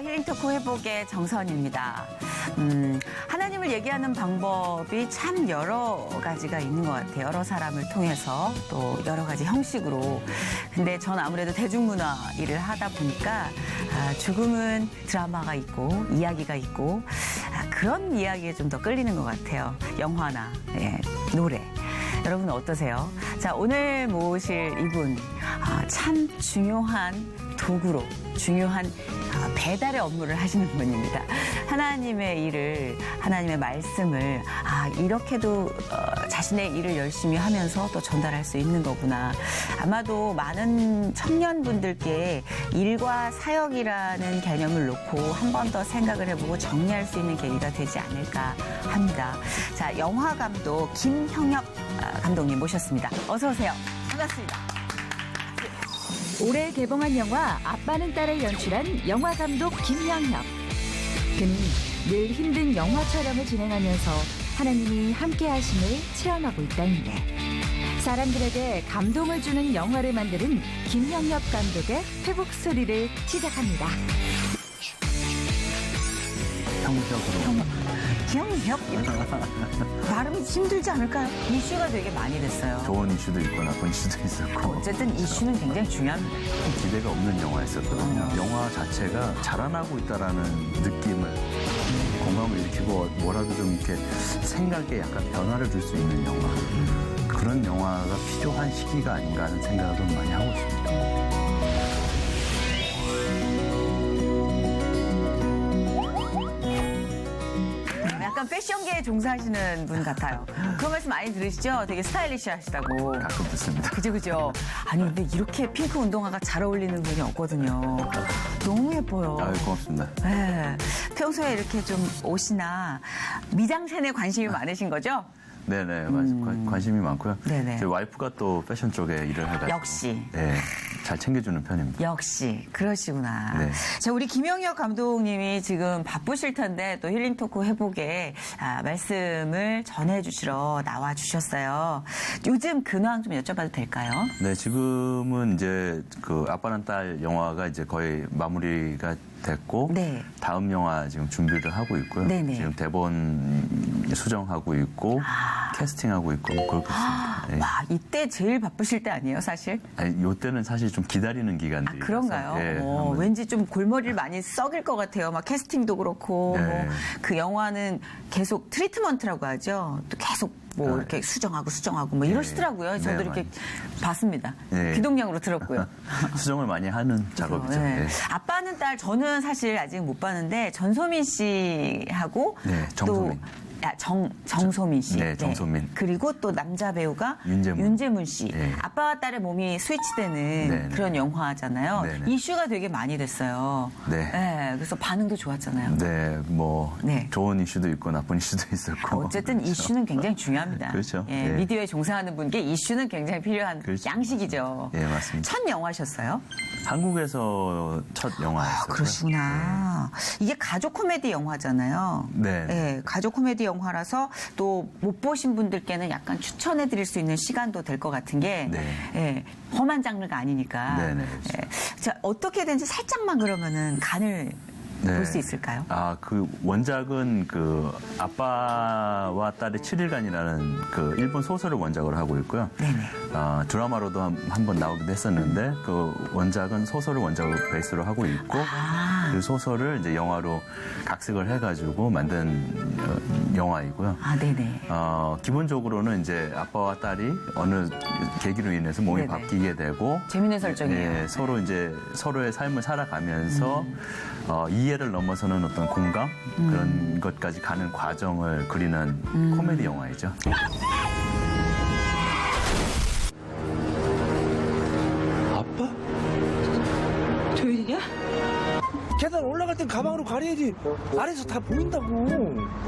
힐링 토크 회복의 정선입니다. 하나님을 얘기하는 방법이 참 여러 가지가 있는 것 같아요. 여러 사람을 통해서 또 여러 가지 형식으로. 근데 전 아무래도 대중문화 일을 하다 보니까 조금은 드라마가 있고 이야기가 있고 그런 이야기에 좀 더 끌리는 것 같아요. 영화나 노래. 여러분 어떠세요? 자, 오늘 모실 이분 참 중요한 도구로 중요한 배달의 업무를 하시는 분입니다. 하나님의 일을, 하나님의 말씀을 이렇게도 자신의 일을 열심히 하면서 또 전달할 수 있는 거구나. 아마도 많은 청년분들께 일과 사역이라는 개념을 놓고 한 번 더 생각을 해보고 정리할 수 있는 계기가 되지 않을까 합니다. 자, 영화 감독 김형엽 감독님 모셨습니다. 어서 오세요. 반갑습니다. 올해 개봉한 영화 아빠는 딸을 연출한 영화감독 김형엽. 그는 늘 힘든 영화 촬영을 진행하면서 하나님이 함께 하심을 체험하고 있다는데 사람들에게 감동을 주는 영화를 만드는 김형엽 감독의 회복 스토리를 시작합니다. 형엽 발음이 힘들지 않을까요? 이슈가 되게 많이 됐어요. 좋은 이슈도 있고 나쁜 이슈도 있었고 어쨌든 이슈는 굉장히 중요합니다. 기대가 없는 영화였었거든요. 영화 자체가 자라나고 있다라는 느낌을 공감을 일으키고 뭐라도 좀 이렇게 생각에 약간 변화를 줄 수 있는 영화, 그런 영화가 필요한 시기가 아닌가 하는 생각을 많이 하고 있습니다. 약간 패션계에 종사하시는 분 같아요. 그런 말씀 많이 들으시죠? 되게 스타일리시하시다고. 가끔 듣습니다. 그죠? 아니 근데 이렇게 핑크 운동화가 잘 어울리는 분이 없거든요. 너무 예뻐요. 아유, 고맙습니다. 네. 평소에 이렇게 좀 옷이나 미장센에 관심이 많으신 거죠? 네네, 관심이 많고요. 네네. 제 와이프가 또 패션 쪽에 일을 해가지고 역시. 네, 잘 챙겨주는 편입니다. 역시 그러시구나. 네. 자, 우리 김형엽 감독님이 지금 바쁘실 텐데 또 힐링 토크 회복에 말씀을 전해주시러 나와 주셨어요. 요즘 근황 좀 여쭤봐도 될까요? 네, 지금은 이제 그 아빠는 딸 영화가 이제 거의 마무리가 됐고 네. 다음 영화 지금 준비를 하고 있고요. 네네. 지금 대본 수정하고 있고 캐스팅하고 있고 그렇게 있습니다. 네. 와, 이때 제일 바쁘실 때 아니에요, 사실? 아니, 요때는 사실 좀 기다리는 기간들이 그런가요? 네, 왠지 좀 골머리를 많이 썩일 것 같아요. 막 캐스팅도 그렇고 네. 그 영화는 계속 트리트먼트라고 하죠. 또 계속 뭐 이렇게 수정하고 뭐 이러시더라고요. 저도 네, 이렇게 봤습니다. 네. 귀동냥으로 들었고요. 수정을 많이 하는 작업이죠. 네. 네. 아빠는 딸 저는 사실 아직 못 봤는데 전소민 씨하고 네, 정소민. 정소민 씨. 네, 정소민. 그리고 또 남자 배우가 윤재문 씨. 네. 아빠와 딸의 몸이 스위치되는 네, 그런 영화잖아요. 네, 네. 이슈가 되게 많이 됐어요. 네. 그래서 반응도 좋았잖아요. 네, 뭐 네. 좋은 이슈도 있고 나쁜 이슈도 있었고. 어쨌든 그렇죠. 이슈는 굉장히 중요합니다. 그렇죠. 예, 네. 미디어에 종사하는 분께 이슈는 굉장히 필요한 그렇죠. 양식이죠. 예, 맞습니다. 첫 영화셨어요? 한국에서 첫 영화였어요. 그러시구나. 이게 가족 코미디 영화잖아요. 네. 예, 가족 코미디 영화라서 또 못 보신 분들께는 약간 추천해 드릴 수 있는 시간도 될 것 같은 게 네. 예, 험한 장르가 아니니까. 네네. 자, 어떻게든지 살짝만 그러면은 간을 네. 볼 수 있을까요? 그 원작은 그 아빠와 딸의 7일간이라는 그 일본 소설을 원작으로 하고 있고요. 네네. 드라마로도 한 번 나오기도 했었는데 그 원작은 소설을 원작으로 베이스로 하고 있고 그 소설을 이제 영화로 각색을 해가지고 만든 영화이고요. 네네. 기본적으로는 이제 아빠와 딸이 어느 계기로 인해서 몸이 네네. 바뀌게 되고 재밌는 설정이에요. 네, 서로 이제 서로의 삶을 살아가면서 이해를 넘어서는 어떤 공감 그런 것까지 가는 과정을 그리는 코미디 영화이죠. 아빠? 저 일이냐? 계단 올라갈 땐 가방으로 가려야지. 아래서 다 보인다고.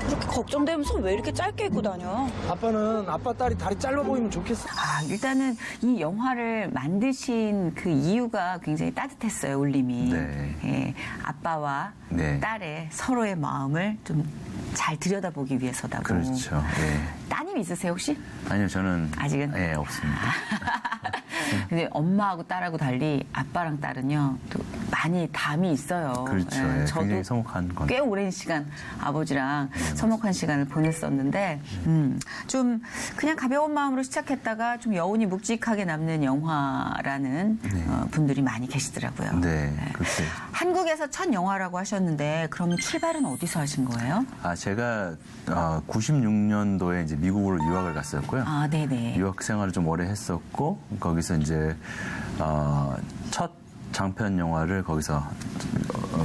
그렇게 걱정되면서 왜 이렇게 짧게 입고 다녀? 아빠는 아빠 딸이 다리 짧아 보이면 좋겠어. 일단은 이 영화를 만드신 그 이유가 굉장히 따뜻했어요, 울림이. 네. 예, 아빠와 네. 딸의 서로의 마음을 좀 잘 들여다보기 위해서다고. 그렇죠. 네. 따님 있으세요, 혹시? 아니요, 저는 아직은? 없습니다. 근데 엄마하고 딸하고 달리 아빠랑 딸은요, 또 많이 담이 있어요. 그렇죠. 예, 예, 저도 굉장히 서먹한 건. 꽤 오랜 시간 아버지랑 서먹한 시간을 보냈었는데 좀 그냥 가벼운 마음으로 시작했다가 좀 여운이 묵직하게 남는 영화라는 분들이 많이 계시더라고요. 네, 그렇게. 한국에서 첫 영화라고 하셨는데 그러면 출발은 어디서 하신 거예요? 제가 96년도에 이제 미국으로 유학을 갔었고요. 아, 네네. 유학 생활을 좀 오래 했었고 거기서 이제 첫 장편 영화를 거기서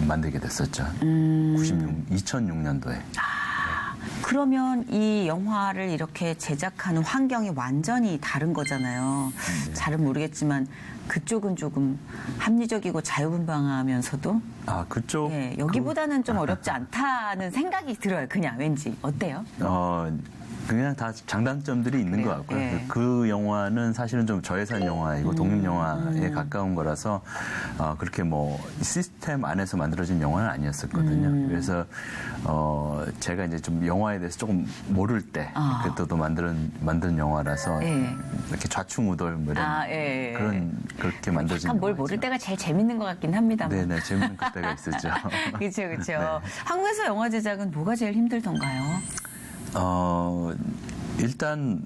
만들게 됐었죠. 2006년도에. 그러면 이 영화를 이렇게 제작하는 환경이 완전히 다른 거잖아요. 잘은 모르겠지만 그쪽은 조금 합리적이고 자유분방하면서도 그쪽. 예, 여기보다는 좀 어렵지 않다는 생각이 들어요. 그냥 왠지 어때요? 그냥 다 장단점들이 있는 그래요? 것 같고요. 예. 그 영화는 사실은 좀 저예산 영화이고 독립영화에 가까운 거라서 그렇게 뭐 시스템 안에서 만들어진 영화는 아니었었거든요. 그래서 제가 이제 좀 영화에 대해서 조금 모를 때 그때도 만든 영화라서 예. 이렇게 좌충우돌 뭐 이런 예. 그렇게 만들어진 약간 뭘 영화죠. 모를 때가 제일 재밌는 것 같긴 합니다만. 네네, 재밌는 그때가 있었죠. 그렇죠, 그렇죠. 네. 한국에서 영화 제작은 뭐가 제일 힘들던가요? 일단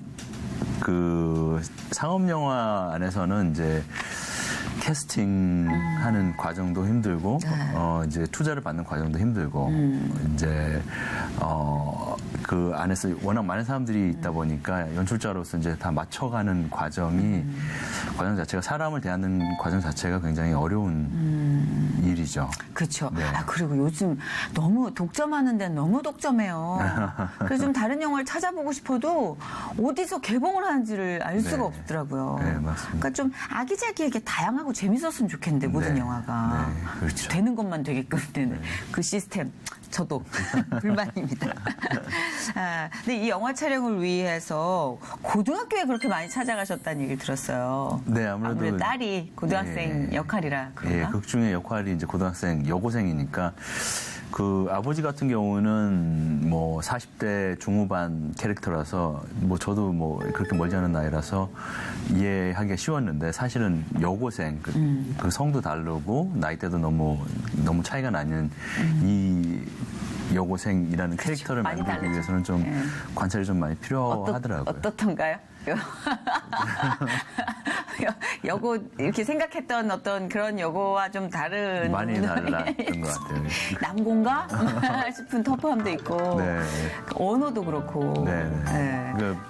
그 상업 영화 안에서는 이제 캐스팅하는 과정도 힘들고 이제 투자를 받는 과정도 힘들고 이제 그 안에서 워낙 많은 사람들이 있다 보니까 연출자로서 이제 다 맞춰가는 과정 자체가 사람을 대하는 과정 자체가 굉장히 어려운 일이죠. 그렇죠. 네. 그리고 요즘 너무 독점하는 데는 너무 독점해요. 그래서 좀 다른 영화를 찾아보고 싶어도 어디서 개봉을 하는지를 알 수가 네. 없더라고요. 네, 맞습니다. 그러니까 좀 아기자기하게 다양하고 재밌었으면 좋겠는데 모든 네. 영화가 네, 그렇죠. 되는 것만 되게끔 되는 그 시스템. 저도 불만입니다. 근데 이 영화 촬영을 위해서 고등학교에 그렇게 많이 찾아가셨다는 얘기를 들었어요. 네, 아무래도 딸이 고등학생 예. 역할이라 그런가? 예, 극 중의 역할이 이제 고등학생 여고생이니까 그 아버지 같은 경우는 뭐 40대 중후반 캐릭터라서 뭐 저도 뭐 그렇게 멀지 않은 나이라서 이해하기가 쉬웠는데 사실은 여고생 그 성도 다르고 나이대도 너무 차이가 나는 이 여고생이라는 캐릭터를 많이 만들기 다르죠. 위해서는 좀 예. 관찰이 좀 많이 필요하더라고요. 어떻던가요? 여고 이렇게 생각했던 어떤 그런 여고와 좀 다른 많이 달랐던 것 같아요. 남고인가 싶은 터프함도 있고 네. 언어도 그렇고 네. 네. 그러니까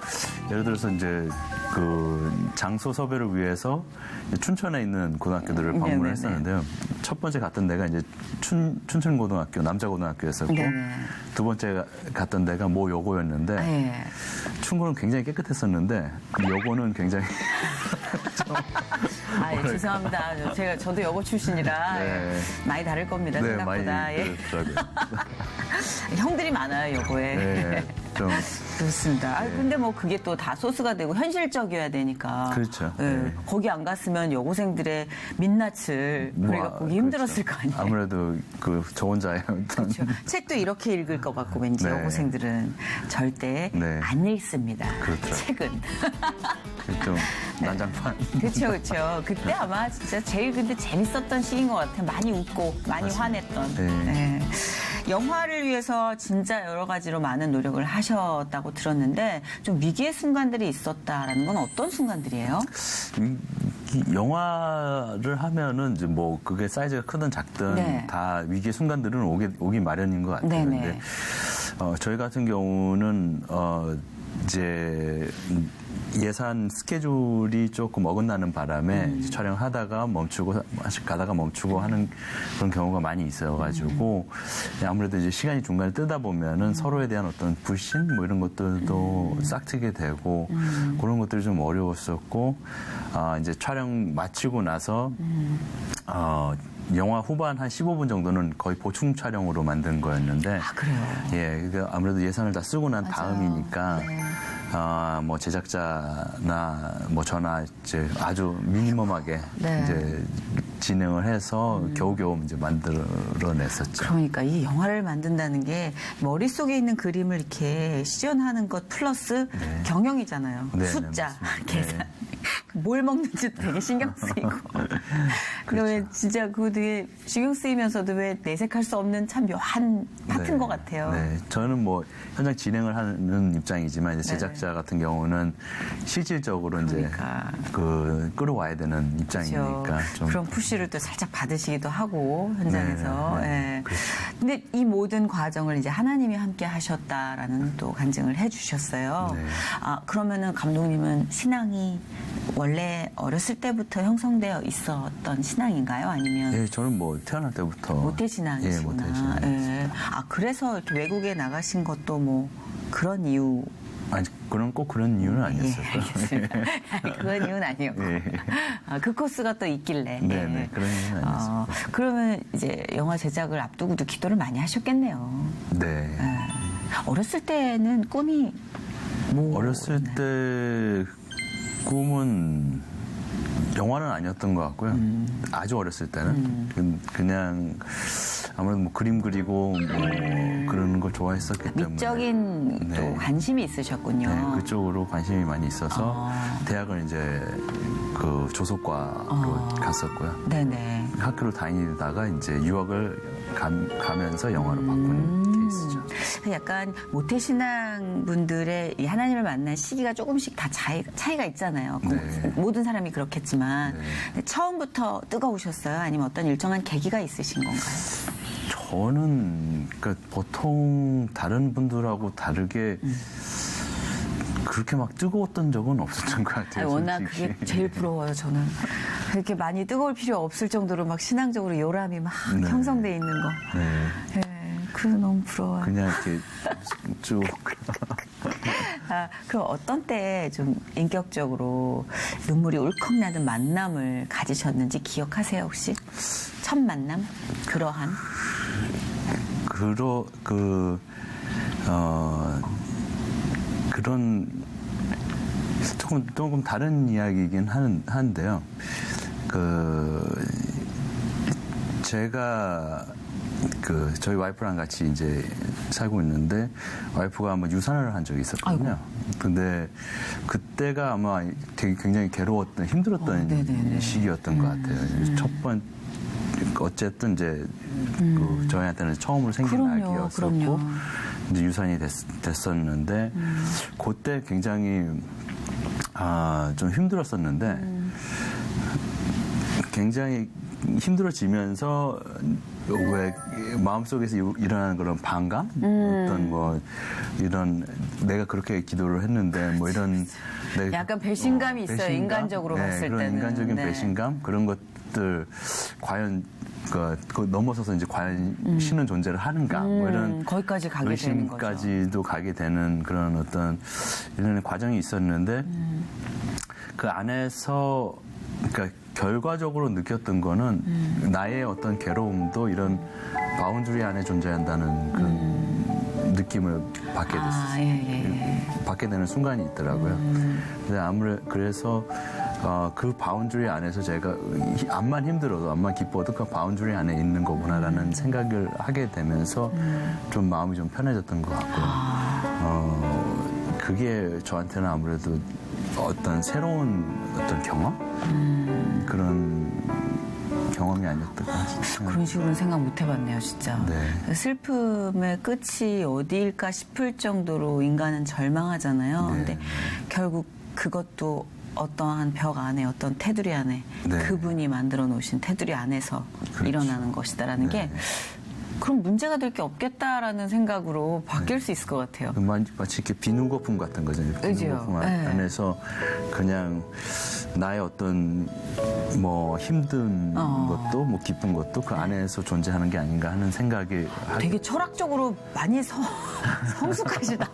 예를 들어서 이제 그 장소 섭외를 위해서 춘천에 있는 고등학교들을 방문을 네네네. 했었는데요. 첫 번째 갔던 데가 이제 춘천고등학교 남자고등학교였었고 네네. 두 번째 갔던 데가 모 여고였는데 네. 춘고는 굉장히 깨끗했었는데 여고는 굉장히 죄송합니다. 저도 여고 출신이라 네. 많이 다를 겁니다. 생각보다. 많이 예. 그렇더라고요. 형들이 많아요 여고에. 네, 좀 그렇습니다. 근데 뭐 그게 또 다 소스가 되고 현실적이어야 되니까. 그렇죠. 예, 네. 거기 안 갔으면 여고생들의 민낯을 우리가 보기 힘들었을 그렇죠. 거 아니에요. 아무래도 그 저 혼자의 어떤 그렇죠. 책도 이렇게 읽을 것 같고 왠지 네. 여고생들은 절대 네. 안 읽습니다. 그렇죠. 책은. 좀 난장판. 그렇죠, 그렇죠. 그때 아마 진짜 제일 근데 재밌었던 시기인 것 같아요. 많이 웃고 많이 맞습니다. 화냈던. 네. 네. 영화를 위해서 진짜 여러 가지로 많은 노력을 하셨다고 들었는데 좀 위기의 순간들이 있었다라는 건 어떤 순간들이에요? 이 영화를 하면은 이제 뭐 그게 사이즈가 크든 작든 네. 다 위기의 순간들은 오기 마련인 것 같아요. 네네. 근데 저희 같은 경우는 이제 예산 스케줄이 조금 어긋나는 바람에 촬영을 하다가 가다가 멈추고 하는 그런 경우가 많이 있어가지고 아무래도 이제 시간이 중간에 뜨다 보면은 서로에 대한 어떤 불신 뭐 이런 것들도 싹트게 되고 그런 것들이 좀 어려웠었고 이제 촬영 마치고 나서 영화 후반 한 15분 정도는 거의 보충 촬영으로 만든 거였는데 그래요? 예, 아무래도 예산을 다 쓰고 난 맞아요. 다음이니까 네. 뭐 제작자나 뭐 저나 이제 아주 미니멈하게 네. 이제 진행을 해서 겨우겨우 이제 만들어냈었죠. 그러니까 이 영화를 만든다는 게 머릿속에 있는 그림을 이렇게 시연하는 것 플러스 네. 경영이잖아요. 네, 숫자, 네, 맞습니다. 계산. 네. 뭘 먹는지도 되게 신경 쓰이고. 근데 왜 진짜 그거 되게 신경 쓰이면서도 왜 내색할 수 없는 참 묘한 파트인 것 같아요. 네, 저는 뭐 현장 진행을 하는 입장이지만 이제 제작자 같은 경우는 실질적으로 그러니까. 이제 그 끌어와야 되는 입장이니까 그렇죠. 좀 그런 푸시를 또 살짝 받으시기도 하고 현장에서. 네, 예. 근데 이 모든 과정을 이제 하나님이 함께 하셨다라는 또 간증을 해주셨어요. 네. 아 그러면은 감독님은 신앙이 원래 어렸을 때부터 형성되어 있었던 신앙인가요? 아니면 예, 저는 뭐 태어날 때부터 모태신앙이시구나. 예, 모태신앙. 예. 아 그래서 이렇게 외국에 나가신 것도 뭐 그런 이유. 아니 꼭 그런 이유는 아니었어요. 예, 알겠습니다. 그런 이유는 아니었고. 예. 아, 그 코스가 또 있길래. 네, 네, 그런 이유는 아니었어요. 그러면 이제 영화 제작을 앞두고도 기도를 많이 하셨겠네요. 네. 예. 어렸을 때는 꿈이 뭐? 어렸을 때 꿈은 영화는 아니었던 것 같고요. 아주 어렸을 때는 그냥 아무래도 뭐 그림 그리고 뭐 그런 걸 좋아했었기 때문에 미적인 네. 또 관심이 있으셨군요. 네, 그쪽으로 관심이 많이 있어서 대학은 이제 그 조속과로 갔었고요. 네네. 학교를 다니다가 이제 유학을 가면서 영화로 바꾼 케이스죠. 약간 모태신앙 분들의 이 하나님을 만난 시기가 조금씩 다 차이가 있잖아요. 네. 모든 사람이 그렇겠지만 네. 근데 처음부터 뜨거우셨어요? 아니면 어떤 일정한 계기가 있으신 건가요? 저는 그러니까 보통 다른 분들하고 다르게 그렇게 막 뜨거웠던 적은 없었던 것 같아요. 아니, 워낙 솔직히. 그게 제일 부러워요, 저는. 그렇게 많이 뜨거울 필요 없을 정도로 막 신앙적으로 요람이 막 네. 형성돼 있는 거. 네. 예, 그거 너무 부러워요. 그냥 이렇게 쭉 아, 그럼 어떤 때 좀 인격적으로 눈물이 울컥 나는 만남을 가지셨는지 기억하세요, 혹시? 첫 만남? 그러한? 그런 조금 다른 이야기이긴 한데요. 제가 저희 와이프랑 같이 이제 살고 있는데 와이프가 한번 유산을 한 적이 있었거든요. 아이고. 근데 그때가 아마 되게 굉장히 괴로웠던 힘들었던 네네네. 시기였던 것 같아요. 첫 번째 어쨌든 이제 저희한테는 처음으로 생긴 그럼요, 아기였었고 그럼요. 이제 유산이 됐었는데 그때 굉장히 좀 힘들었었는데 굉장히 힘들어지면서 왜 마음속에서 일어나는 그런 반감 어떤 뭐 이런 내가 그렇게 기도를 했는데 뭐 이런 약간 배신감이 있어요, 인간적으로 봤을 그런 때는. 인간적인 네. 배신감 그런 것들 과연 그 넘어서서 이제 과연 신은 존재를 하는가 뭐 이런 거기까지 가게 되는 거죠. 의심까지도 가게 되는 그런 어떤 이런 과정이 있었는데 그 안에서 그러니까 결과적으로 느꼈던 거는 나의 어떤 괴로움도 이런 바운드리 안에 존재한다는 그런 느낌을 받게 됐어요. 아, 예. 받게 되는 순간이 있더라고요. 그래서 그 바운드리 안에서 제가 암만 힘들어도 암만 기뻐도 그 바운드리 안에 있는 거구나라는 생각을 하게 되면서 좀 마음이 좀 편해졌던 것 같고요. 그게 저한테는 아무래도 어떤 새로운 어떤 경험 그런 경험이 아니었던 것 같아요. 그런 식으로는 생각 못 해봤네요, 진짜. 네. 슬픔의 끝이 어디일까 싶을 정도로 인간은 절망하잖아요. 네. 근데 결국 그것도 어떠한 벽 안에, 어떤 테두리 안에, 네. 그분이 만들어 놓으신 테두리 안에서 그렇죠. 일어나는 것이다라는 네. 게 그럼 문제가 될 게 없겠다라는 생각으로 바뀔 수 있을 것 같아요. 마치 이렇게 비누 거품 같은 거잖아요. 비누 그죠? 거품 네. 안에서 그냥 나의 어떤 뭐 힘든 것도 뭐 기쁜 것도 그 안에서 존재하는 게 아닌가 하는 생각이 되게 철학적으로 많이 성숙하시다.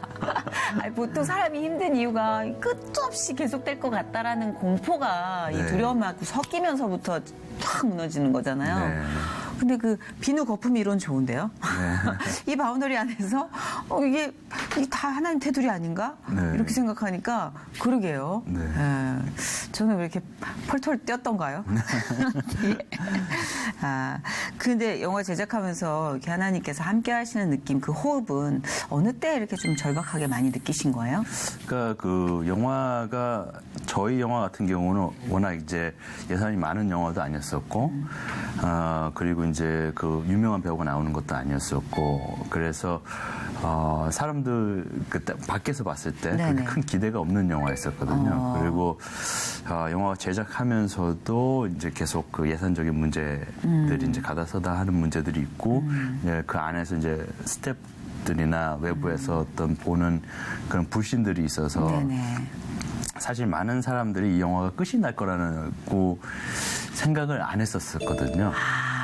아니, 보통 사람이 힘든 이유가 끝도 없이 계속될 것 같다라는 공포가 이 네. 두려움하고 섞이면서부터 탁 무너지는 거잖아요. 네. 근데 그 비누 거품 이론 좋은데요? 이 바운더리 안에서 이게 이 다 하나님 테두리 아닌가? 네. 이렇게 생각하니까 그러게요. 네. 저는 왜 이렇게 펄털 뛰었던가요? 예. 근데 영화 제작하면서 이렇게 하나님께서 함께 하시는 느낌, 그 호흡은 어느 때 이렇게 좀 절박하게 많이 느끼신 거예요? 그러니까 그 영화가 저희 영화 같은 경우는 워낙 이제 예산이 많은 영화도 아니었었고, 그리고 이제 그 유명한 배우가 나오는 것도 아니었었고, 그래서 사람들 그때 밖에서 봤을 때 그렇게 네네. 큰 기대가 없는 영화였었거든요. 그리고 영화 제작하면서도 이제 계속 그 예산적인 문제들이 이제 가다서다 하는 문제들이 있고, 이제 그 안에서 이제 스태프들이나 외부에서 어떤 보는 그런 불신들이 있어서 네네. 사실 많은 사람들이 이 영화가 끝이 날 거라는 생각을 안 했었거든요.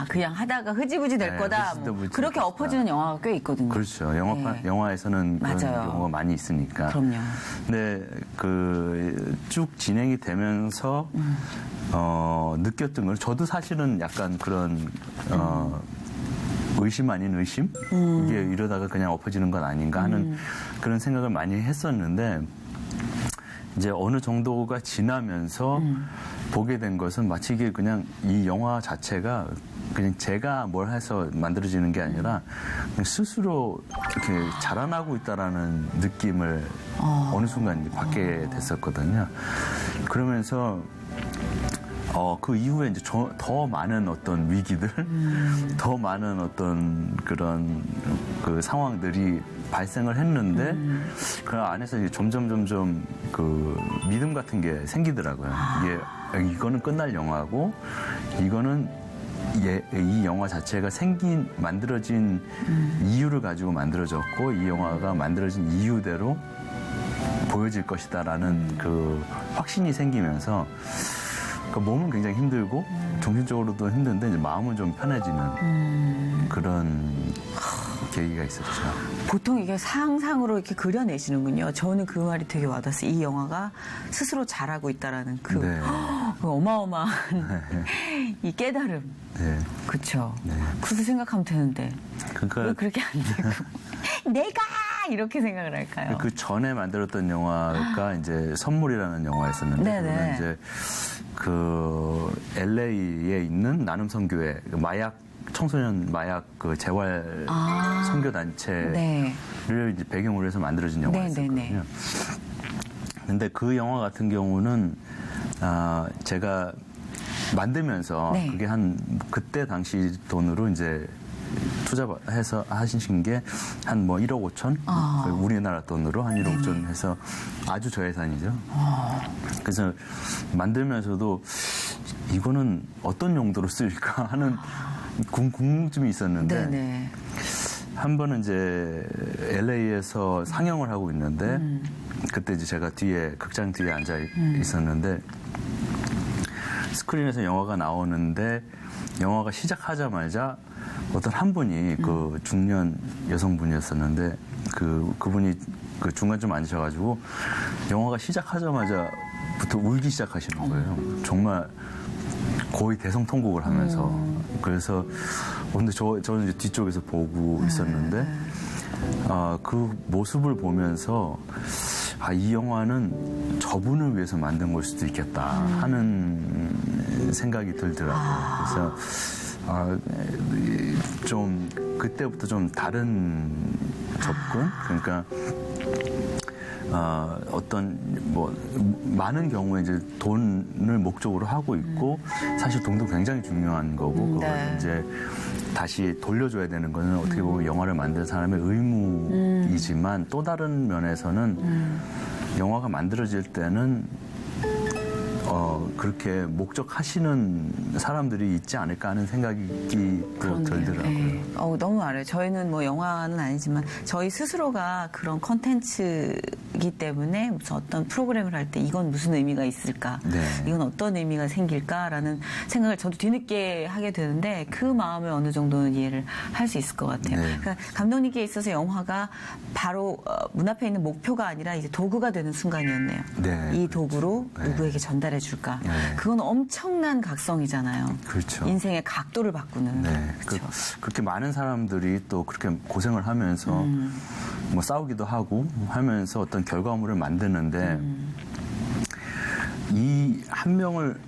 그냥 하다가 흐지부지 될 네, 거다. 흐지부지 그렇게 될 거다. 엎어지는 영화가 꽤 있거든요. 그렇죠. 네. 영화에서는 그런 맞아요. 경우가 많이 있으니까. 그럼요. 근데 그 쭉 진행이 되면서 느꼈던 건 저도 사실은 약간 그런 의심 아닌 의심? 이게 이러다가 그냥 엎어지는 건 아닌가 하는 그런 생각을 많이 했었는데 이제 어느 정도가 지나면서 보게 된 것은 마치 이게 그냥 이 영화 자체가 그냥 제가 뭘 해서 만들어지는 게 아니라 그냥 스스로 이렇게 자라나고 있다라는 느낌을 어느 순간 이제 받게 됐었거든요. 그러면서 그 이후에 이제 더 많은 어떤 위기들, 더 많은 어떤 그런 그 상황들이 발생을 했는데 그 안에서 이제 점점 그 믿음 같은 게 생기더라고요. 이거는 끝날 영화고 이거는 이 영화 자체가 만들어진 이유를 가지고 만들어졌고 이 영화가 만들어진 이유대로 보여질 것이다라는 그 확신이 생기면서 그 몸은 굉장히 힘들고 정신적으로도 힘든데 이제 마음은 좀 편해지는 그런 계기가 있었죠. 보통 이게 상상으로 이렇게 그려내시는군요. 저는 그 말이 되게 와닿았어요. 이 영화가 스스로 잘하고 있다라는 그 네. 그 어마어마한 이 깨달음. 네. 그렇죠. 네. 그렇게 생각하면 되는데 왜 그러니까 그렇게 안 되고 내가 이렇게 생각을 할까요? 그 전에 만들었던 영화가 이제 선물이라는 영화였었는데 네네. 그거는 이제 그 LA에 있는 나눔선교회 청소년 마약 그 재활 선교 단체를 네. 이제 배경으로 해서 만들어진 영화였었거든요. 네네네. 근데 그 영화 같은 경우는 제가 만들면서 네. 그게 그때 당시 돈으로 이제 투자해서 하신 게 한 뭐 1억 5천? 우리나라 돈으로 한 1억 5천 해서 아주 저예산이죠. 그래서 만들면서도 이거는 어떤 용도로 쓰일까 하는 궁금증이 있었는데 네네. 한 번은 이제 LA에서 상영을 하고 있는데 그때 이제 제가 극장 뒤에 앉아 있었는데 스크린에서 영화가 나오는데 영화가 시작하자마자 어떤 한 분이 그 중년 여성분이었었는데 그분이 그 중간 좀 앉으셔가지고 영화가 시작하자마자부터 울기 시작하시는 거예요. 정말 거의 대성통곡을 하면서 그래서 근데 저는 이제 뒤쪽에서 보고 있었는데 그 모습을 보면서 이 영화는 저분을 위해서 만든 걸 수도 있겠다 하는 생각이 들더라고요. 그래서 좀 그때부터 좀 다른 접근 그러니까 어떤 많은 경우에 이제 돈을 목적으로 하고 있고 사실 돈도 굉장히 중요한 거고 그걸 이제 다시 돌려줘야 되는 거는 어떻게 보면 영화를 만든 사람의 의무이지만 또 다른 면에서는 영화가 만들어질 때는 그렇게 목적하시는 사람들이 있지 않을까 하는 생각이 또 들더라고요. 네. 너무 알아요. 저희는 뭐 영화는 아니지만 저희 스스로가 그런 콘텐츠이기 때문에 무슨 어떤 프로그램을 할 때 이건 무슨 의미가 있을까? 네. 이건 어떤 의미가 생길까라는 생각을 저도 뒤늦게 하게 되는데 그 마음을 어느 정도는 이해를 할 수 있을 것 같아요. 네. 그러니까 감독님께 있어서 영화가 바로 문 앞에 있는 목표가 아니라 이제 도구가 되는 순간이었네요. 네, 이 그렇죠. 도구로 네. 누구에게 전달해 줄까? 네. 그건 엄청난 각성이잖아요. 그렇죠. 인생의 각도를 바꾸는. 네. 그렇죠. 그렇게 많은 사람들이 또 그렇게 고생을 하면서 뭐 싸우기도 하고 하면서 어떤 결과물을 만드는데 이 한 명을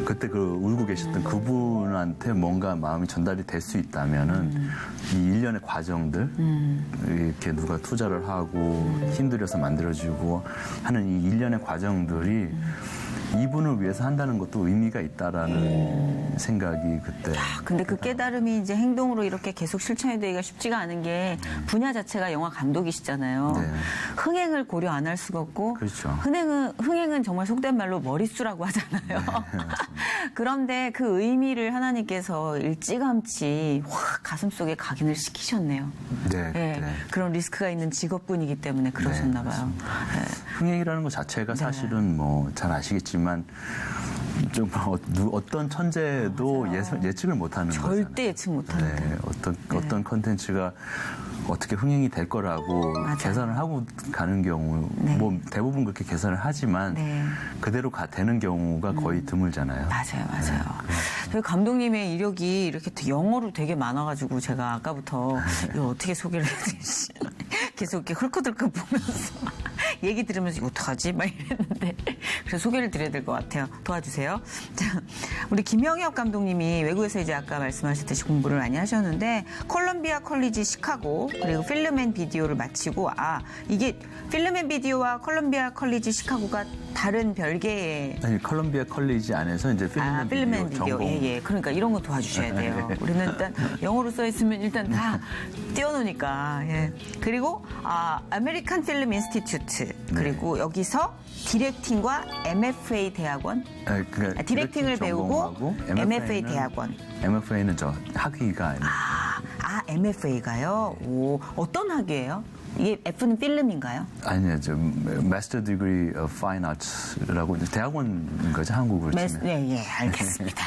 그때 그 울고 계셨던 그분한테 뭔가 마음이 전달이 될 수 있다면은 이 일련의 과정들 이렇게 누가 투자를 하고 힘들여서 만들어지고 하는 이 일련의 과정들이 이분을 위해서 한다는 것도 의미가 있다라는 생각이 그때. 근데 그 깨달음이 이제 행동으로 이렇게 계속 실천이 되기가 쉽지가 않은 게 분야 자체가 영화 감독이시잖아요. 네. 흥행을 고려 안 할 수가 없고. 그렇죠. 흥행은 정말 속된 말로 머릿수라고 하잖아요. 그런데 그 의미를 하나님께서 일찌감치 확 가슴속에 각인을 시키셨네요. 네, 예, 네. 그런 리스크가 있는 직업군이기 때문에 그러셨나 봐요. 예. 흥행이라는 것 자체가 사실은 뭐 잘 아시겠지만 좀 어떤 천재도 예측을 못하는 거잖아요. 절대 예측 못하는 네, 어떤 컨텐츠가 어떻게 흥행이 될 거라고 맞아요. 계산을 하고 가는 경우 네. 뭐 대부분 그렇게 계산을 하지만 네. 그대로 되는 경우가 거의 드물잖아요. 맞아요. 저희 감독님의 이력이 이렇게 영어로 되게 많아가지고 제가 아까부터 이거 어떻게 소개를 해야 되지? 계속 이렇게 헐커들컥 보면서 얘기 들으면서 이거 어떡하지? 막 이랬는데 그래서 소개를 드려야 될 것 같아요. 도와주세요. 자, 우리 김영엽 감독님이 외국에서 이제 아까 말씀하셨듯이 공부를 많이 하셨는데 콜롬비아 컬리지 시카고 그리고 필름 앤 비디오를 마치고 이게 필름 앤 비디오와 콜롬비아 컬리지 시카고가 다른 별개의 아니 컬럼비아 컬리지 안에서 이제 필름 앤 비디오 전공. 예. 그러니까 이런 거 도와주셔야 돼요. 우리는 일단 영어로 써 있으면 일단 다 띄워놓으니까. 예. 그리고 아메리칸 필름 인스티튜트 그리고 여기서 디렉팅과 MFA 대학원, 그러니까 디렉팅을 배우고 전공하고 MFA 대학원. MFA는 저 학위가 MFA가요? 오, 어떤 학위예요? 이게 F는 필름인가요? 아니요, Master Degree of Fine Arts라고 대학원인 거죠, 한국으로 치면. 네, 알겠습니다.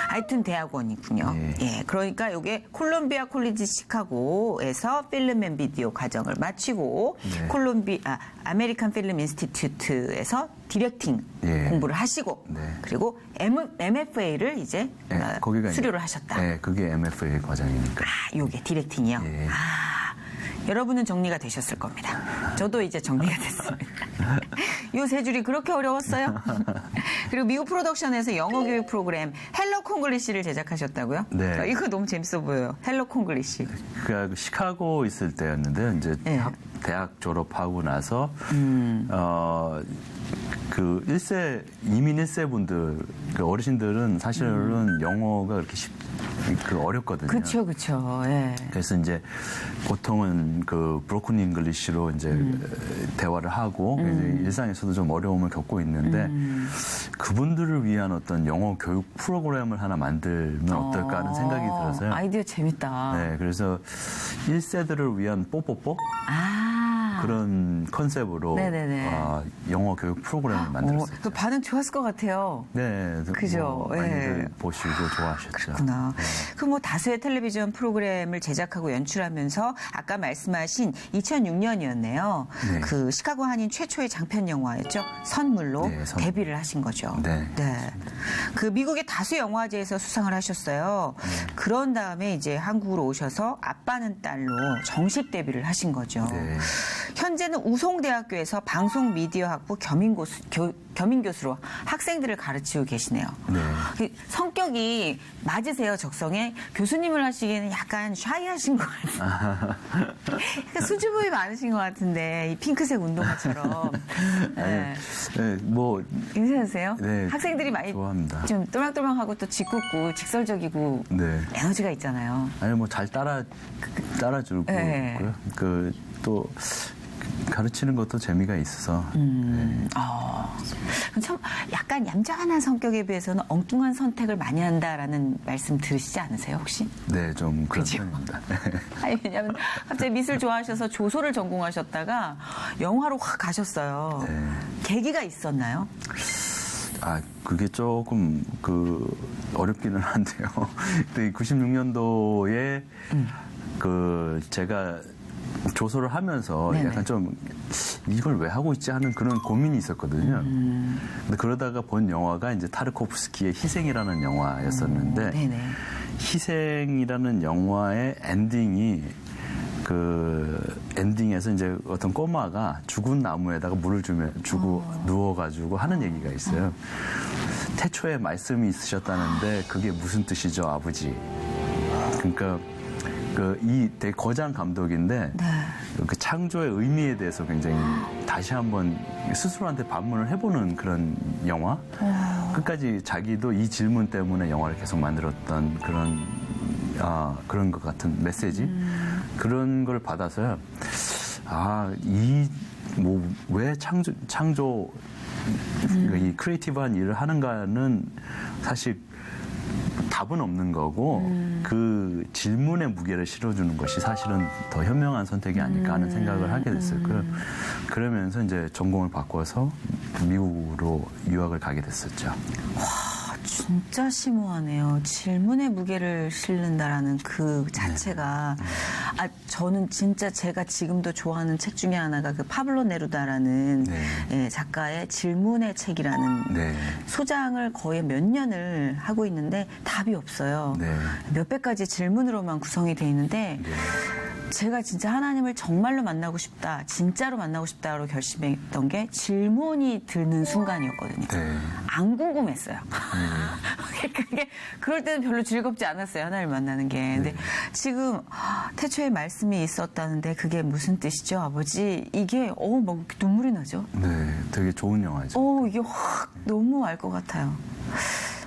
하여튼 대학원이군요. 예. 그러니까 이게 콜롬비아 콜리지 시카고에서 필름 앤 비디오 과정을 마치고 네. 아메리칸 필름 인스티튜트에서 디렉팅 공부를 하시고 그리고 MFA를 이제 거기가 수료를 이제, 하셨다. 네, 그게 MFA 과정이니까. 요게 디렉팅이요? 예. 여러분은 정리가 되셨을 겁니다. 저도 이제 정리가 됐습니다. 요 세 줄이 그렇게 어려웠어요? 그리고 미국 프로덕션에서 영어 교육 프로그램 헬로 콩글리시를 제작하셨다고요? 네. 이거 너무 재밌어 보여요. 헬로 콩글리시. 그 시카고 있을 때였는데요. 이제 대학 졸업하고 나서 그 이민 1세 분들, 그 어르신들은 사실은 영어가 그렇게 어렵거든요. 그렇죠. 예. 그래서 이제 보통은 그 브로큰 잉글리시로 이제 대화를 하고 이제 일상에서도 좀 어려움을 겪고 있는데 그분들을 위한 어떤 영어 교육 프로그램을 하나 만들면 어떨까 하는 생각이 들어서요. 아이디어 재밌다. 네, 그래서 1세들을 위한 뽀뽀뽀 그런 컨셉으로 영어 교육 프로그램을 만들었어요. 그 반응 좋았을 것 같아요. 네, 그죠. 많이들 보시고 좋아하셨죠. 그렇구나. 그 뭐 다수의 텔레비전 프로그램을 제작하고 연출하면서 아까 말씀하신 2006년이었네요. 그 시카고 한인 최초의 장편 영화였죠. 선물로 데뷔를 하신 거죠. 네. 그 미국의 다수 영화제에서 수상을 하셨어요. 그런 다음에 이제 한국으로 오셔서 아빠는 딸로 정식 데뷔를 하신 거죠. 네. 현재는 우송대학교에서 방송 미디어 학부 겸임 교수로 학생들을 가르치고 계시네요. 그 성격이 맞으세요, 적성에? 교수님을 하시기에는 약간 샤이하신 것 같아요. 그러니까 수줍음이 많으신 것 같은데, 이 핑크색 운동화처럼. 뭐. 괜찮으세요? 네, 학생들이 많이 좋아합니다. 좀 똘망똘망하고 또 짓궂고 직설적이고 에너지가 있잖아요. 아니, 뭐 잘 따라주고 있고요. 또 가르치는 것도 재미가 있어서. 참 약간 얌전한 성격에 비해서는 엉뚱한 선택을 많이 한다라는 말씀 들으시지 않으세요, 혹시? 네, 좀 그런 편입니다. 아니, 왜냐면 갑자기 미술 좋아하셔서 조소를 전공하셨다가 영화로 확 가셨어요. 계기가 있었나요? 그게 조금 어렵기는 한데요. 96년도에 제가 조소를 하면서 약간 좀 이걸 왜 하고 있지 하는 그런 고민이 있었거든요. 근데 그러다가 본 영화가 이제 타르코프스키의 희생이라는 영화였었는데 희생이라는 영화의 엔딩이 그 엔딩에서 이제 어떤 꼬마가 죽은 나무에다가 물을 주고 누워가지고 하는 얘기가 있어요. 태초에 말씀이 있으셨다는데 그게 무슨 뜻이죠, 아버지? 그러니까 이 되게 거장 감독인데 그 창조의 의미에 대해서 굉장히 다시 한번 스스로한테 반문을 해보는 그런 영화. 끝까지 자기도 이 질문 때문에 영화를 계속 만들었던 그런 것 같은 메시지 그런 걸 받아서요. 왜 창조 이 크리에이티브한 일을 하는가는 사실 답은 없는 거고 그 질문의 무게를 실어주는 것이 사실은 더 현명한 선택이 아닐까 하는 생각을 하게 됐어요. 그러면서 이제 전공을 바꿔서 미국으로 유학을 가게 됐었죠. 진짜 심오하네요. 질문의 무게를 실는다라는 그 자체가 저는 진짜 제가 지금도 좋아하는 책 중에 하나가 그 파블로 네루다라는 예, 작가의 질문의 책이라는 소장을 거의 몇 년을 하고 있는데 답이 없어요. 몇백 가지 질문으로만 구성이 돼 있는데 제가 진짜 하나님을 정말로 만나고 싶다, 진짜로 만나고 싶다로 결심했던 게 질문이 드는 순간이었거든요. 안 궁금했어요. 그게 그럴 때는 별로 즐겁지 않았어요. 하나님을 만나는 게. 근데 지금 태초에 말씀이 있었다는데 그게 무슨 뜻이죠, 아버지? 이게 막 눈물이 나죠. 네, 되게 좋은 영화죠. 이게 확 너무 알 것 같아요.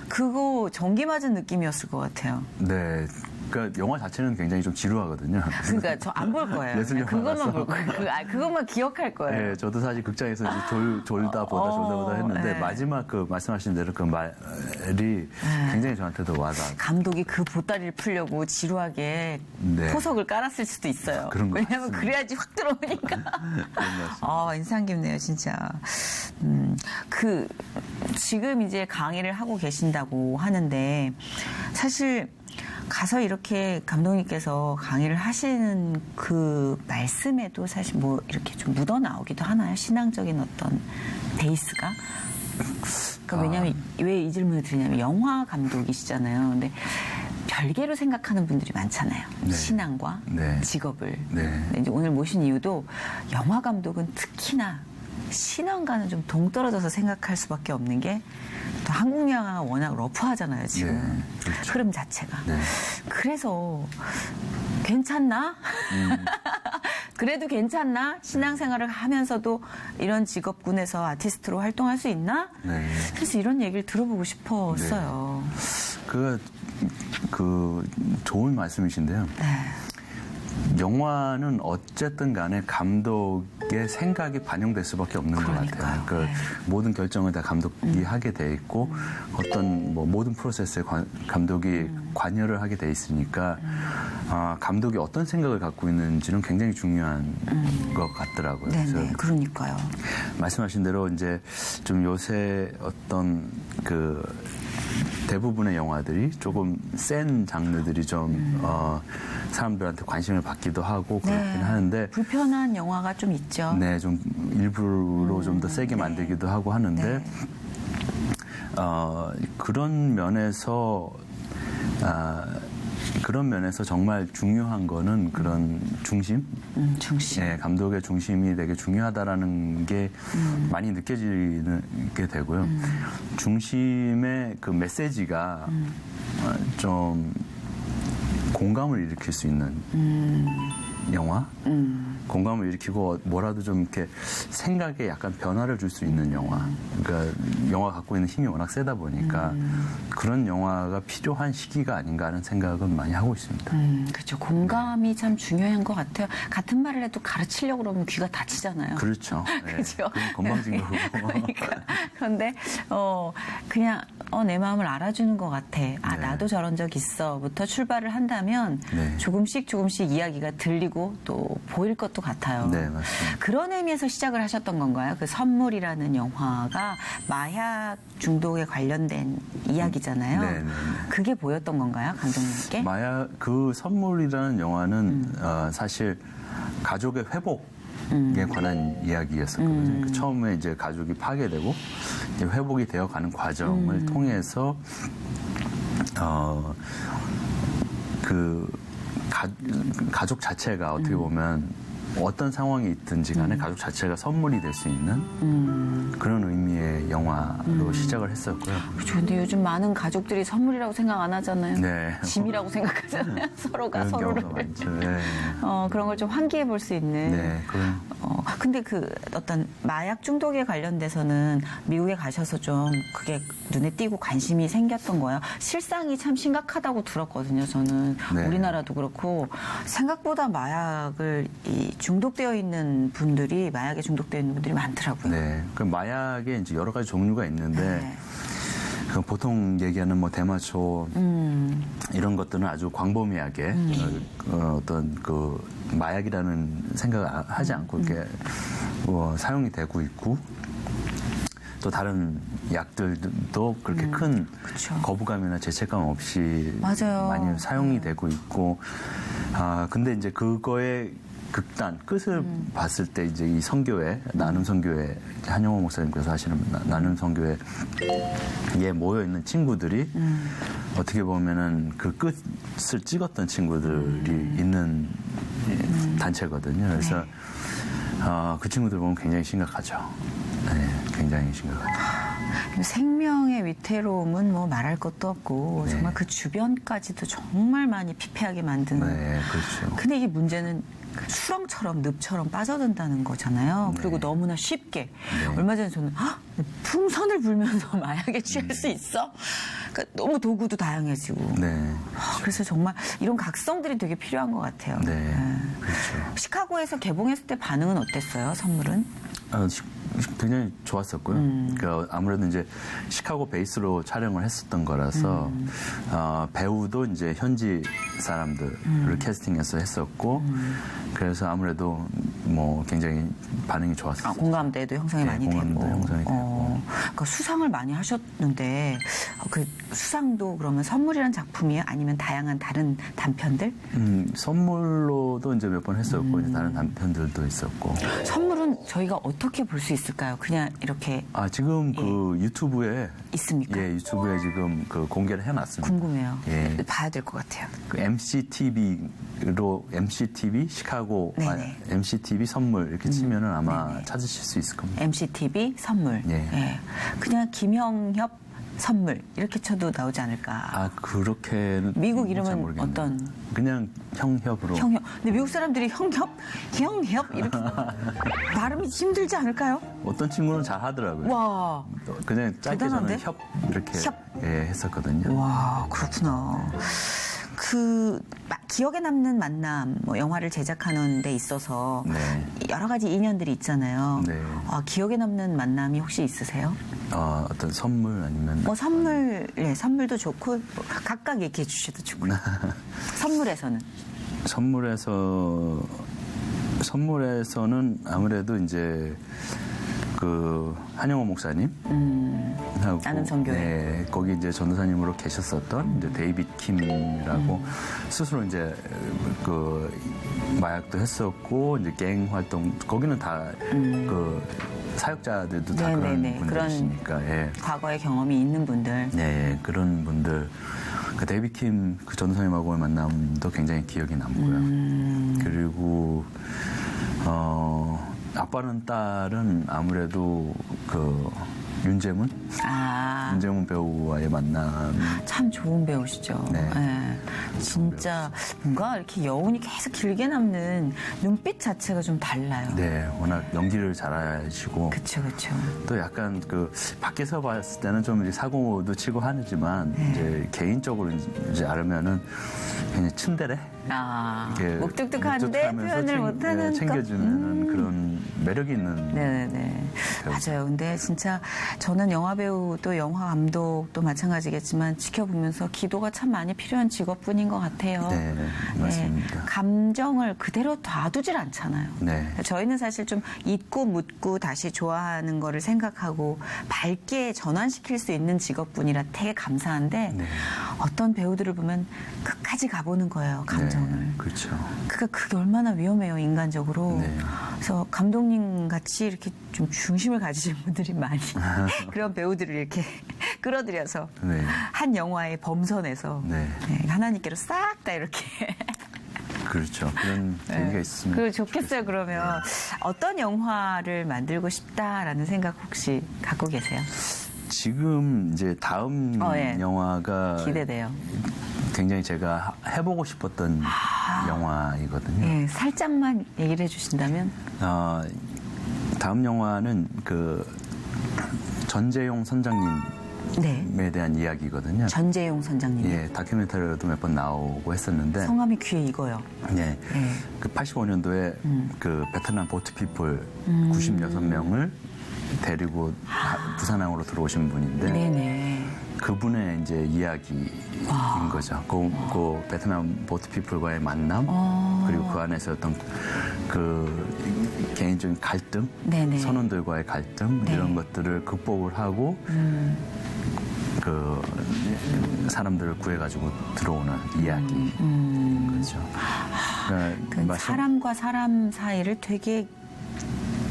그거 전기 맞은 느낌이었을 것 같아요. 네. 그러니까 영화 자체는 굉장히 좀 지루하거든요. 그러니까 저 안 볼 거예요. 예술 그것만 볼 거예요. 그것만 기억할 거예요. 네, 저도 사실 극장에서 이제 졸다 보다 했는데 마지막 그 말씀하신 대로 그 말이 굉장히 저한테도 와닿아. 감독이 그 보따리를 풀려고 지루하게 포석을 깔았을 수도 있어요. 왜냐하면 그래야지 확 들어오니까. 인상 깊네요, 진짜. 지금 이제 강의를 하고 계신다고 하는데 사실 가서 이렇게 감독님께서 강의를 하시는 그 말씀에도 사실 뭐 이렇게 좀 묻어 나오기도 하나요? 신앙적인 어떤 베이스가? 왜냐하면 왜 이 질문을 드리냐면 영화 감독이시잖아요. 근데 별개로 생각하는 분들이 많잖아요. 신앙과 직업을. 근데 이제 오늘 모신 이유도 영화 감독은 특히나 신앙과는 좀 동떨어져서 생각할 수밖에 없는 게 또 한국 영화가 워낙 러프하잖아요, 지금. 그렇죠. 흐름 자체가. 그래서 괜찮나? 그래도 괜찮나? 신앙생활을 하면서도 이런 직업군에서 아티스트로 활동할 수 있나? 그래서 이런 얘기를 들어보고 싶었어요. 그 좋은 말씀이신데요. 영화는 어쨌든 간에 감독의 생각이 반영될 수밖에 없는 것 같아요. 모든 결정을 다 감독이 하게 돼 있고 어떤 모든 프로세스에 감독이 관여를 하게 돼 있으니까 감독이 어떤 생각을 갖고 있는지는 굉장히 중요한 것 같더라고요. 네네, 그러니까요. 말씀하신 대로 이제 좀 요새 어떤 대부분의 영화들이 조금 센 장르들이 좀 사람들한테 관심을 받기도 하고 그렇긴 하는데 불편한 영화가 좀 있죠. 네, 좀 일부러 좀 더 세게 만들기도 하고 하는데 그런 면에서 정말 중요한 거는 그런 중심? 중심. 감독의 중심이 되게 중요하다라는 게 많이 느껴지게 되고요. 중심의 그 메시지가 좀 공감을 일으킬 수 있는 영화? 공감을 일으키고 뭐라도 좀 이렇게 생각에 약간 변화를 줄 수 있는 영화. 그러니까 영화가 갖고 있는 힘이 워낙 세다 보니까 그런 영화가 필요한 시기가 아닌가 하는 생각은 많이 하고 있습니다. 그렇죠. 공감이 참 중요한 것 같아요. 같은 말을 해도 가르치려고 그러면 귀가 다치잖아요. 그렇죠. 그렇죠. 건방진 거고. 그러니까. 그런데 그냥 내 마음을 알아주는 것 같아. 나도 저런 적 있어부터 출발을 한다면 조금씩 이야기가 들리고 또 보일 것도 같아요. 네, 맞습니다. 그런 의미에서 시작을 하셨던 건가요? 그 선물이라는 영화가 마약 중독에 관련된 이야기잖아요. 네. 그게 보였던 건가요, 감독님께? 그 선물이라는 영화는 사실 가족의 회복에 관한 이야기였었거든요. 처음에 이제 가족이 파괴되고 이제 회복이 되어가는 과정을 통해서 가족 자체가 어떻게 보면 어떤 상황이 있든지 간에 가족 자체가 선물이 될 수 있는 그런 의미의 영화로 시작을 했었고요. 그렇죠. 근데 요즘 많은 가족들이 선물이라고 생각 안 하잖아요. 네. 짐이라고 생각하잖아요. 서로가 그런 서로를. 경우가 많죠. 네. 그런 걸 좀 환기해 볼 수 있는. 네, 그런 근데 그 어떤 마약 중독에 관련돼서는 미국에 가셔서 좀 그게 눈에 띄고 관심이 생겼던 거예요. 실상이 참 심각하다고 들었거든요. 저는 네. 우리나라도 그렇고 생각보다 마약을 중독되어 있는 분들이 마약에 중독되어 있는 분들이 많더라고요. 네. 그 마약에 이제 여러 가지 종류가 있는데 네. 그 보통 얘기하는 뭐 대마초 이런 것들은 아주 광범위하게 어떤 그 마약이라는 생각을 하지 않고 이렇게 뭐 사용이 되고 있고 또 다른 약들도 그렇게 큰 그쵸. 거부감이나 죄책감 없이 맞아요. 많이 사용이 되고 있고 근데 이제 그거의 극단 끝을 봤을 때 이제 이 선교회 나눔 선교회 한영호 목사님께서 하시는 나눔 선교회에 모여 있는 친구들이 어떻게 보면은 그 끝을 찍었던 친구들이 있는 단체거든요. 그래서 그 친구들 보면 굉장히 심각하죠. 네, 굉장히 심각하죠. 생명의 위태로움은 뭐 말할 것도 없고 네. 정말 그 주변까지도 정말 많이 피폐하게 만드는. 네, 그렇죠. 근데 이게 문제는 수렁처럼 늪처럼 빠져든다는 거잖아요. 그리고 네. 너무나 쉽게. 네. 얼마 전에 저는 풍선을 불면서 마약에 취할 수 있어? 그러니까 너무 도구도 다양해지고. 네, 그래서 정말 이런 각성들이 되게 필요한 것 같아요. 네, 그렇죠. 시카고에서 개봉했을 때 반응은 어땠어요? 선물은? 굉장히 좋았었고요. 그러니까 아무래도 이제 시카고 베이스로 촬영을 했었던 거라서 배우도 이제 현지 사람들을 캐스팅해서 했었고 그래서 아무래도 뭐 굉장히 반응이 좋았어요. 공감대도 형성이 네, 많이 공감대도 되고. 형성이 되고. 그러니까 수상을 많이 하셨는데 그 수상도 그러면 선물이라는 작품이에요? 아니면 다양한 다른 단편들? 선물로도 이제 몇 번 했었고 이제 다른 단편들도 있었고. 선물은 저희가 어떻게 볼 수 있을까요? 그냥 이렇게 지금 그 유튜브에 있습니까? 유튜브에 지금 그 공개를 해놨습니다. 궁금해요. 예. 봐야 될 것 같아요. 그 MCTV로 MCTV 시카고 네네. MCTV 선물 이렇게 치면은 아마 네네. 찾으실 수 있을 겁니다. MCTV 선물. 예. 예. 그냥 김형협 선물 이렇게 쳐도 나오지 않을까. 그렇게는 미국 잘 이름은 모르겠네요. 어떤? 그냥 형협으로. 형협. 근데 미국 사람들이 형협 이렇게 발음이 힘들지 않을까요? 어떤 친구는 잘 하더라고요. 와. 그냥 짧게 대단한데? 저는 협 이렇게 협. 했었거든요. 와, 그렇구나. 기억에 남는 만남, 뭐 영화를 제작하는 데 있어서 네. 여러 가지 인연들이 있잖아요. 네. 기억에 남는 만남이 혹시 있으세요? 어떤 선물 아니면 뭐 선물도 좋고 뭐 각각 얘기해 주셔도 좋고요. 네. 선물에서는? 선물에서는 아무래도 이제 그 한영호 목사님 하고 나눔 선교회. 네, 거기 이제 전도사님으로 계셨었던 이제 데이빗 킴이라고 스스로 이제 그 마약도 했었고 이제 갱 활동 거기는 다 그 사역자들도 다 그런 네네네. 분들이시니까 예. 과거의 경험이 있는 분들. 네, 그런 분들. 그 데이빗 킴 그 전도사님하고의 만남도 굉장히 기억이 남고요. 그리고 아빠는 딸은 아무래도 그 윤재문 배우와의 만남. 참 좋은 배우시죠. 네. 예. 진짜 뭔가 이렇게 여운이 계속 길게 남는 눈빛 자체가 좀 달라요. 네, 워낙 연기를 잘하시고 그쵸. 또 약간 그 밖에서 봤을 때는 좀 이제 사고도 치고 하지만 네. 이제 개인적으로 이제 알면은 그냥 츤데레. 이렇게 묵뚝뚝한데 묵뚝하면서 표현을 못하는 챙겨주는 그런 매력이 있는. 네네네. 맞아요. 근데 진짜 저는 영화 배우 또 영화 감독도 마찬가지겠지만 지켜보면서 기도가 참 많이 필요한 직업군인 것 같아요. 네, 맞습니다. 네, 감정을 그대로 놔두질 않잖아요. 네. 저희는 사실 좀 잊고 묻고 다시 좋아하는 거를 생각하고 밝게 전환시킬 수 있는 직업군이라 되게 감사한데 네. 어떤 배우들을 보면 끝까지 가보는 거예요. 감정을. 네, 그렇죠. 그러니까 그게 얼마나 위험해요, 인간적으로. 네. 그래서 감독님 같이 이렇게 좀 중심을 가지신 분들이 많이 그런 배우들을 이렇게 끌어들여서 네. 한 영화의 범선에서 네. 하나님께로 싹 다 이렇게 그렇죠. 그런 계기가 있으면. 그 좋겠어요. 그러면 어떤 영화를 만들고 싶다라는 생각 혹시 갖고 계세요? 지금 이제 다음 예. 영화가 기대돼요. 굉장히 제가 해보고 싶었던 영화이거든요. 예, 살짝만 얘기를 해주신다면? 다음 영화는 그 전재용 선장님에 네. 대한 이야기거든요. 전재용 선장님. 예, 다큐멘터리로도 몇 번 나오고 했었는데. 성함이 귀에 익어요. 네. 예. 그 85년도에 그 베트남 보트피플 96명을 데리고 부산항으로 들어오신 분인데 네네. 그분의 이제 이야기인 거죠. 그 베트남 보트피플과의 만남 그리고 그 안에서 어떤 그 개인적인 갈등, 네네. 선원들과의 갈등 네. 이런 것들을 극복을 하고 그 사람들을 구해가지고 들어오는 이야기인 거죠. 그 사람과 사람 사이를 되게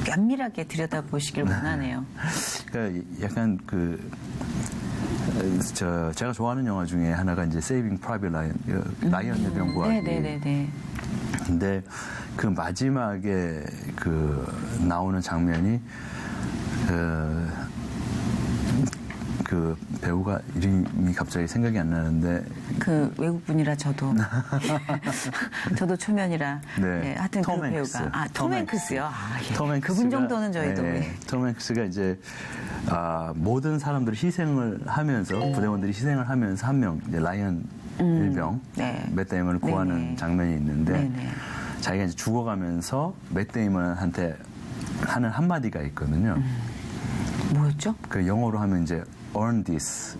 면밀하게 들여다보시길 원하네요. 그러니까 약간 제가 좋아하는 영화 중에 하나가 이제 세이빙 프라이빗 라이언, 라이언 해병 구하기. 네네네네. 근데 그 마지막에 그 나오는 장면이 그 배우가 이름이 갑자기 생각이 안 나는데 그 외국분이라 저도 초면이라 네. 하여튼 톰 그 행크스. 배우가 톰 행크스요. 예. 톰 행크스가, 그분 정도는 저희도 톰 행크스가 이제 모든 사람들이 희생을 하면서 부대원들이 희생을 하면서 한 명 이제 라이언 일병 네. 맷 데이먼을 구하는 네네. 장면이 있는데 네네. 자기가 이제 죽어가면서 맷 데이먼한테 하는 한마디가 있거든요. 뭐였죠? 그 영어로 하면 이제 earn this.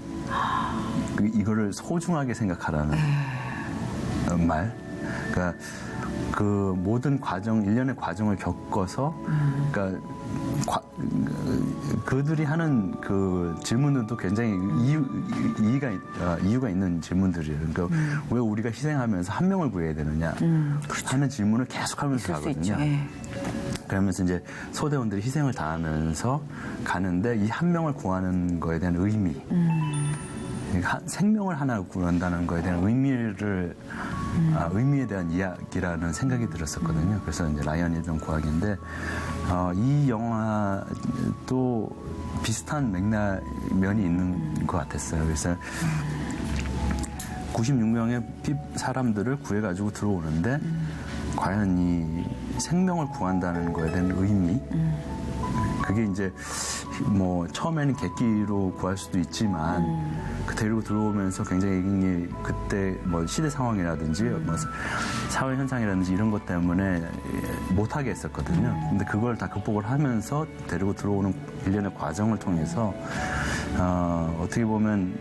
이거를 소중하게 생각하라는 말. 그러니까 그 모든 과정, 일련의 과정을 겪어서, 그러니까 그들이 하는 그 질문들도 굉장히 이유가 있는 질문들이에요. 그러니까 왜 우리가 희생하면서 한 명을 구해야 되느냐 하는 질문을 계속하면서 있을 수 하거든요. 있죠. 예. 그러면서 이제 소대원들이 희생을 당하면서 가는데 이 한 명을 구하는 거에 대한 의미, 생명을 하나 구한다는 거에 대한 의미에 대한 이야기라는 생각이 들었었거든요. 그래서 이제 라이언 일병 구하기인데 이 영화도 비슷한 면이 있는 것 같았어요. 그래서 96명의 사람들을 구해가지고 들어오는데 과연 이 생명을 구한다는 거에 대한 의미, 그게 이제 뭐 처음에는 객기로 구할 수도 있지만 그 데리고 들어오면서 굉장히 그때 뭐 시대 상황이라든지 뭐 사회 현상이라든지 이런 것 때문에 못하게 했었거든요. 근데 그걸 다 극복을 하면서 데리고 들어오는 일련의 과정을 통해서 어떻게 보면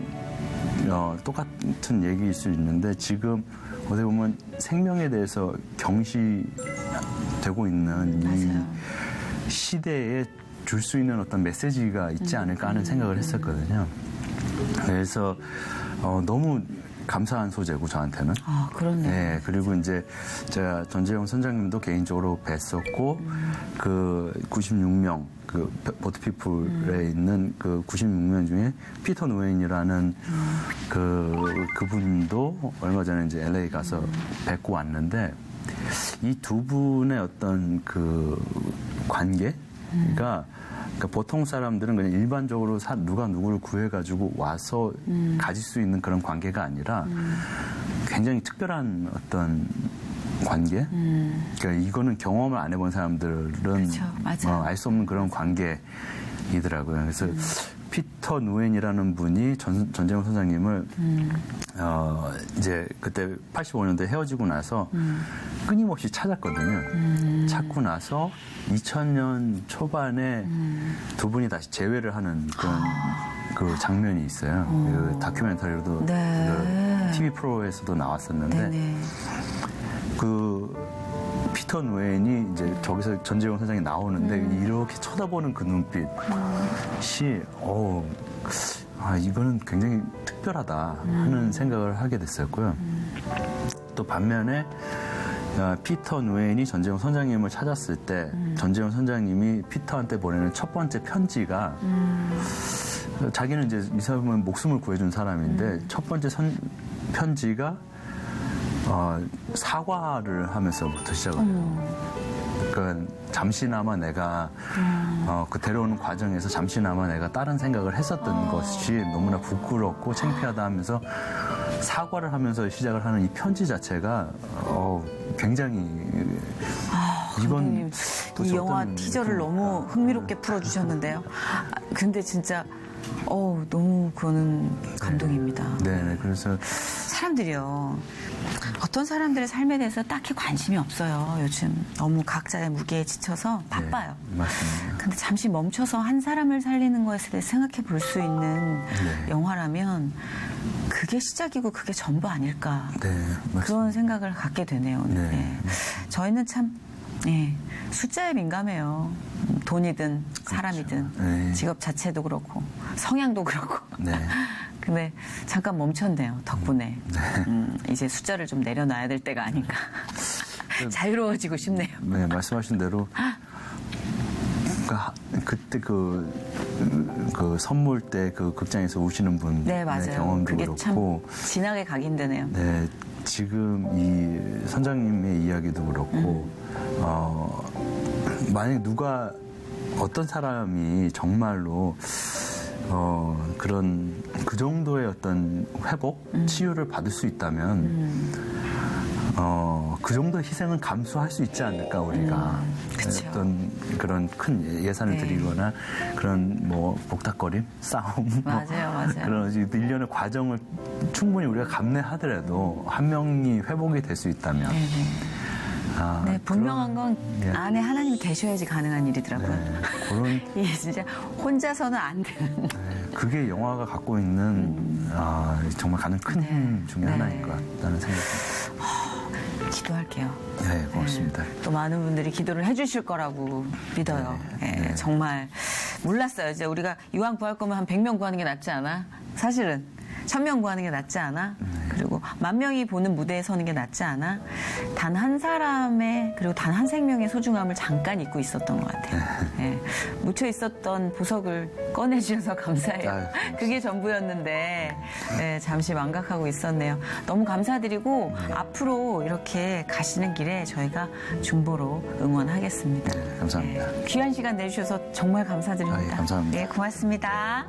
똑같은 얘기일 수 있는데 지금 어떻게 보면 생명에 대해서 경시되고 있는 이 시대에 줄 수 있는 어떤 메시지가 있지 않을까 하는 생각을 했었거든요. 그래서 너무 감사한 소재고 저한테는. 아, 그렇네요. 네, 그리고 이제 제가 전재용 선장님도 개인적으로 뵀었고 그 96명 그 보트피플에 있는 그 96명 중에 피터 누웨인이라는 그분도 얼마 전에 이제 LA 가서 뵙고 왔는데 이 두 분의 어떤 그 관계가 그러니까 보통 사람들은 그냥 일반적으로 누가 누구를 구해가지고 와서 가질 수 있는 그런 관계가 아니라 굉장히 특별한 어떤 관계? 그러니까 이거는 경험을 안 해본 사람들은 그렇죠. 맞아요. 알 수 없는 그런 관계이더라고요. 그래서 피터 누웬이라는 분이 전재용 선장님을 이제 그때 85년도에 헤어지고 나서 끊임없이 찾았거든요. 찾고 나서 2000년 초반에 두 분이 다시 재회를 하는 그런 그 장면이 있어요. 그 다큐멘터리로도 네. 그 TV 프로에서도 나왔었는데 네네. 그 피터 누웬이 이제 저기서 전재용 선장이 나오는데 이렇게 쳐다보는 그 눈빛이 이거는 굉장히 특별하다 하는 생각을 하게 됐었고요. 또 반면에 피터 누웬이 전재용 선장님을 찾았을 때 전재용 선장님이 피터한테 보내는 첫 번째 편지가 자기는 이제 이 사람은 목숨을 구해준 사람인데 첫 번째 편지가 사과를 하면서부터 시작을 그러니까 잠시나마 내가 그 데려오는 과정에서 잠시나마 내가 다른 생각을 했었던 것이 너무나 부끄럽고 창피하다 하면서 사과를 하면서 시작을 하는 이 편지 자체가 굉장히 감독님, 또 이 영화 어떤 티저를 느낌일까? 너무 흥미롭게 풀어주셨는데요. 근데 진짜 너무 그거는 감동입니다. 네, 그래서 사람들이요. 어떤 사람들의 삶에 대해서 딱히 관심이 없어요. 요즘 너무 각자의 무게에 지쳐서 바빠요. 네, 맞습니다. 근데 잠시 멈춰서 한 사람을 살리는 것에 대해 생각해 볼 수 있는 네. 영화라면 그게 시작이고 그게 전부 아닐까. 네, 맞습니다. 그런 생각을 갖게 되네요. 오늘. 네. 네. 저희는 참 숫자에 민감해요. 돈이든 사람이든 네. 직업 자체도 그렇고 성향도 그렇고. 네. 근데 잠깐 멈췄네요. 덕분에. 이제 숫자를 좀 내려놔야 될 때가 아닌가. 자유로워지고 싶네요. 네, 말씀하신 대로 그때 그 선물 때 그 극장에서 우시는 분의 네, 맞아요. 경험도 그게 그렇고 참 지나게 가기 힘드네요. 네, 지금 이 선장님의 이야기도 그렇고 만약 누가 어떤 사람이 정말로 그런 그 정도의 어떤 회복, 치유를 받을 수 있다면 그 정도의 희생은 감수할 수 있지 않을까 우리가 그쵸. 어떤 그런 큰 예산을 네. 들이거나 그런 뭐 복닥거림, 싸움, 맞아요. 그런 일련의 과정을 충분히 우리가 감내하더라도 한 명이 회복이 될 수 있다면. 네네. 네, 분명한 건 예. 안에 하나님이 계셔야지 가능한 일이더라고요. 네, 그런 이게 진짜 혼자서는 안 되는. 그게 영화가 갖고 있는 정말 가장 큰 힘 중에 네. 하나일 것 같다는 생각이 기도할게요. 듭니다. 네, 고맙습니다. 또 많은 분들이 기도를 해주실 거라고 믿어요. 네, 예, 네. 정말 몰랐어요. 이제 우리가 이왕 구할 거면 한 100명 구하는 게 낫지 않아? 사실은 1000명 구하는 게 낫지 않아? 그리고 10,000명이 보는 무대에 서는 게 낫지 않아? 단 한 사람의 그리고 단 한 생명의 소중함을 잠깐 잊고 있었던 것 같아요. 예, 묻혀 있었던 보석을 꺼내주셔서 감사해요. 아유, 고맙습니다. 그게 전부였는데 잠시 망각하고 있었네요. 너무 감사드리고 앞으로 이렇게 가시는 길에 저희가 중보로 응원하겠습니다. 네, 감사합니다. 귀한 시간 내주셔서 정말 감사드립니다. 아, 예, 감사합니다. 네, 고맙습니다.